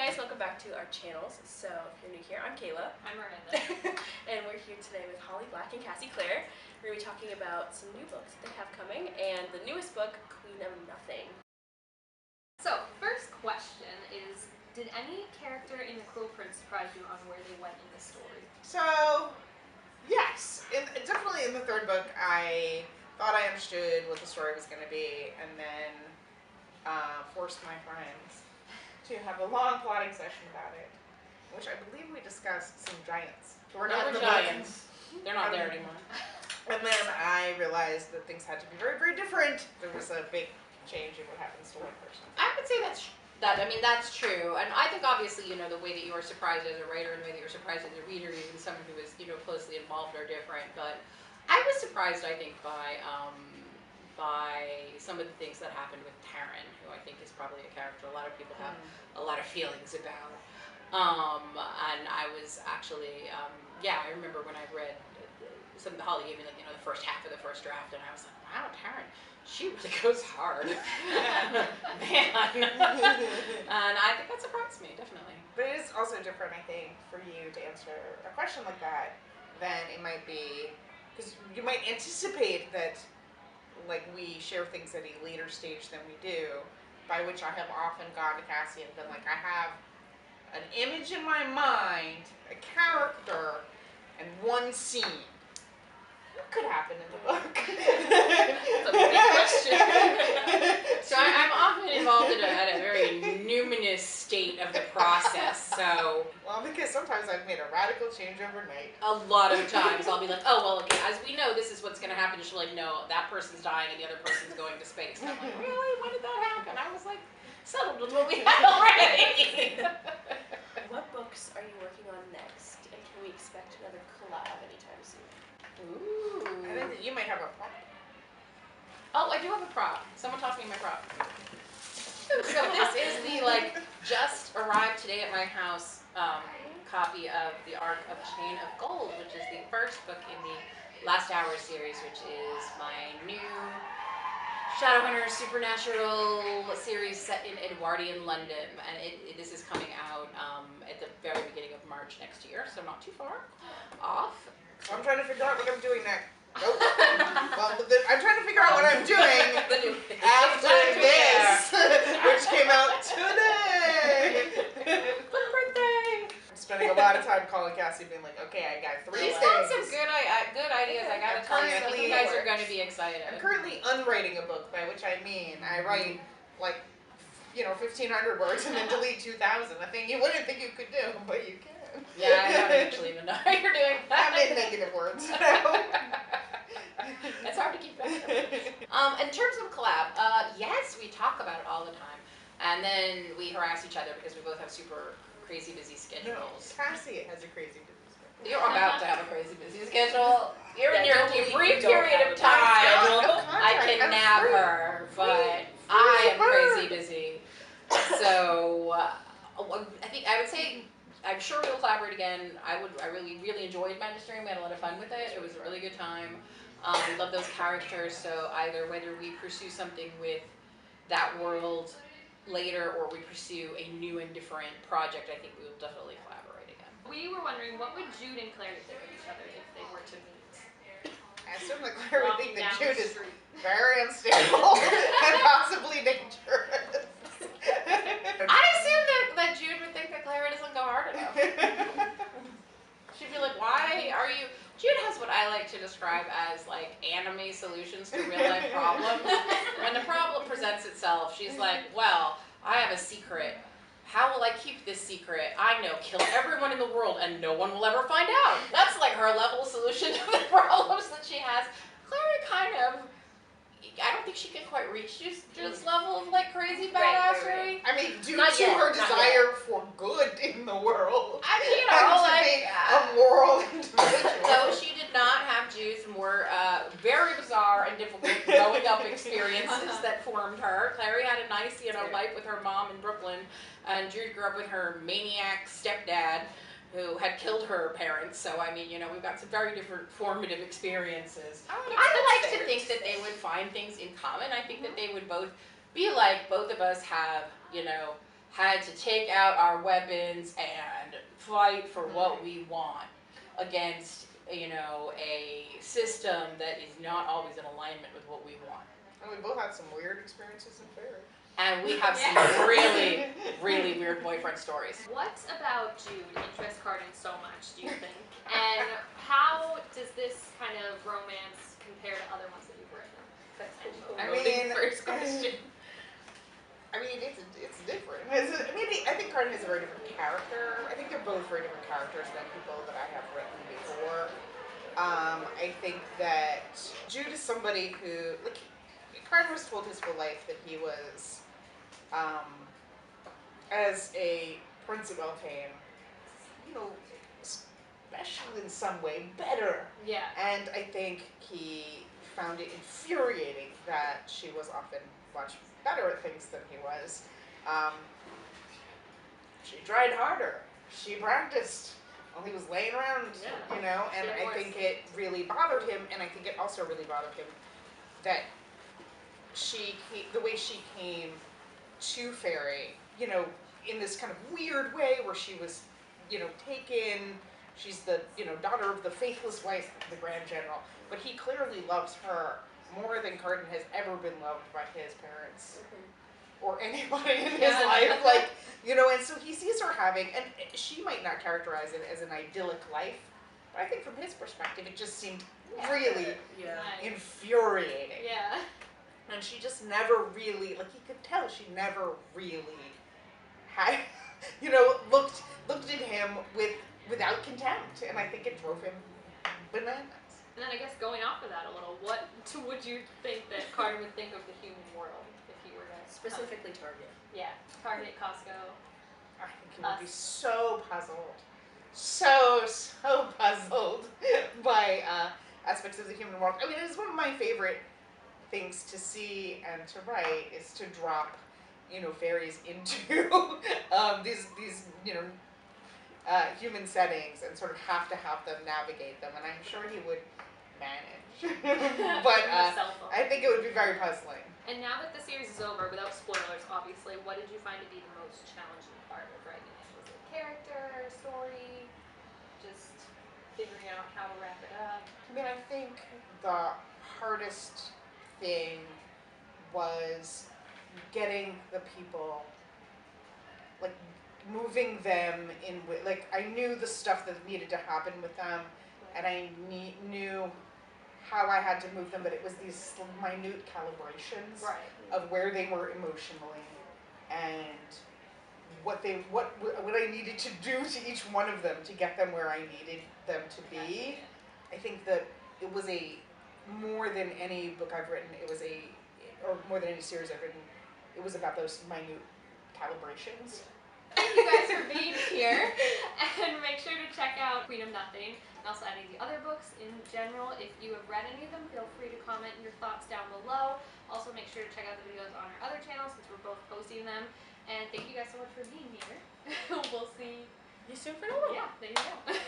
guys, welcome back to our channels. So if you're new here, I'm Kayla. I'm Miranda. And we're here today with Holly Black and Cassie Clare. We're going to be talking about some new books that they have coming, and the newest book, Queen of Nothing. So, first question is, did any character in The Cruel Prince surprise you on where they went in the story? So, yes. Definitely in the third book, I thought I understood what the story was going to be, and then forced my friends to have a long plotting session about it, which I believe we discussed some giants. We're not the giants. They're not there anymore. And then I realized that things had to be very, very different. There was a big change in what happens to one person. I would say that's true, and I think obviously, the way that you are surprised as a writer and the way that you're surprised as a reader, even someone who is, closely involved, are different. But I was surprised, I think, by some of the things that happened with Taryn, who I think is probably a character a lot of people have a lot of feelings about. And I was actually, I remember when I read Holly gave me the first half of the first draft, and I was like, wow, Taryn, she really goes hard. Man. And I think that surprised me, definitely. But it is also different, I think, for you to answer a question like that than it might be, because you might anticipate that we share things at a later stage than we do, by which I have often gone to Cassie and been like, I have an image in my mind, a character, and one scene. What could happen in the book? That's a big question. So I'm often involved at a very numinous state of the process, so... Well, because sometimes I've made a radical change overnight. A lot of times I'll be like, oh, well, okay, as we know, this is what's going to happen. And she'll be like, no, that person's dying and the other person's going to space. And I'm like, really? When did that happen? I was like, settled with what we had already. What books are you working on next? And can we expect another collab anytime soon? Ooh. I think that you might have a prop. Oh, I do have a prop. Someone tossed me my prop. So this is the, just arrived today at my house copy of The Arc of Chain of Gold, which is the first book in the Last Hour series, which is my new Shadowhunter Supernatural series set in Edwardian London. And this is coming out at the very beginning of March next year, so not too far off. So I'm trying to figure out what I'm doing next. Nope. Well, I'm trying to figure out what I'm doing after this, which came out today. Good birthday! I'm spending a lot of time calling Cassie, being like, okay, I got 3 She's things. got some good ideas. I gotta tell you, I think you guys are going to be excited. I'm currently unwriting a book, by which I mean I write 1,500 words and then delete 2,000. A thing you wouldn't think you could do, but you can. Yeah, I don't actually even know how you're doing that. I'm in negative words now. It's hard to keep track of. In terms of collab, yes, we talk about it all the time. And then we harass each other because we both have super crazy busy schedules. No, Cassie has a crazy busy schedule. You're about to have a crazy busy schedule. You're in your brief don't period have of a time. I can nab her, but I am crazy busy. So I would say, I'm sure we'll collaborate again. I really, really enjoyed Magistering. We had a lot of fun with it. It was a really good time. We love those characters. So either whether we pursue something with that world later or we pursue a new and different project, I think we will definitely collaborate again. We were wondering, what would Jude and Claire think of each other if they were to meet? I assume that Claire would think that Walking down Jude the is street. very unstable and possibly dangerous. I assume that Jude would think that Clara doesn't go hard enough. She'd be like, why are you... Jude has what I like to describe as anime solutions to real life problems. When the problem presents itself, she's like, well, I have a secret. How will I keep this secret? I know, kill everyone in the world and no one will ever find out. That's her level solution to the problems that she has. Clara kind of... I don't think she can quite reach Jude's level of crazy badassery. I mean, due Not to yet, her not desire for good in the world. I mean, and to be a moral individual. So she did not have Jude's more very bizarre and difficult growing up experiences that formed her. Clary had a nice, life with her mom in Brooklyn, and Jude grew up with her maniac stepdad, who had killed her parents. So, I mean, we've got some very different formative experiences. I like to think that they would find things in common. I think that they would both be like, both of us have, had to take out our weapons and fight for what we want against, you know, a system that is not always in alignment with what we want. And we both had some weird experiences in fairy. And we have some really, really weird boyfriend stories. What about Jude interests Carden so much, do you think? And how does this kind of romance compare to other ones that you've written? I mean, First question. I mean, it's different. I think Carden is a very different character. I think they're both very different characters than people that I have written before. I think that Jude is somebody who, like, Carden was told his whole life that he was, as a prince of Elfhame, you know, special in some way, better. Yeah. And I think he found it infuriating that she was often much better at things than he was. She tried harder. She practiced while he was laying around, you know, and I think it really bothered him, and I think it also really bothered him that the way she came to Fairy, you know, in this kind of weird way where she was, you know, taken, she's the, you know, daughter of the faithless wife of the Grand General, but he clearly loves her more than Carden has ever been loved by his parents or anybody in his life, like, you know, and so he sees her having, and she might not characterize it as an idyllic life, but I think from his perspective it just seemed really infuriating. Yeah. And she just never really, like, he could tell she never really had, you know, looked at him without contempt, and I think it drove him bananas. And then I guess going off of that a little, what would you think that Carden would think of the human world if he were to Specifically Target. Yeah, Target, Costco. I think he would be so puzzled, so puzzled by aspects of the human world. I mean, it's one of my favorite things to see and to write is to drop, you know, fairies into these you know, human settings and sort of have to have them navigate them, and I'm sure he would manage. But I think it would be very puzzling. And now that the series is over, without spoilers, obviously, what did you find to be the most challenging part of writing it? Was it character, story, just figuring out how to wrap it up? I mean, I think the hardest thing was getting the people, like, moving them in with, like, I knew the stuff that needed to happen with them, and I knew how I had to move them, but it was these minute calibrations of where they were emotionally and what I needed to do to each one of them to get them where I needed them to be. I think that it was more than any book I've written, or more than any series I've written, it was about those minute calibrations. Thank you guys for being here, and make sure to check out Queen of Nothing, and also any of the other books in general. If you have read any of them, feel free to comment your thoughts down below. Also, make sure to check out the videos on our other channels since we're both posting them. And thank you guys so much for being here. We'll see you soon for another one. Yeah, there you go.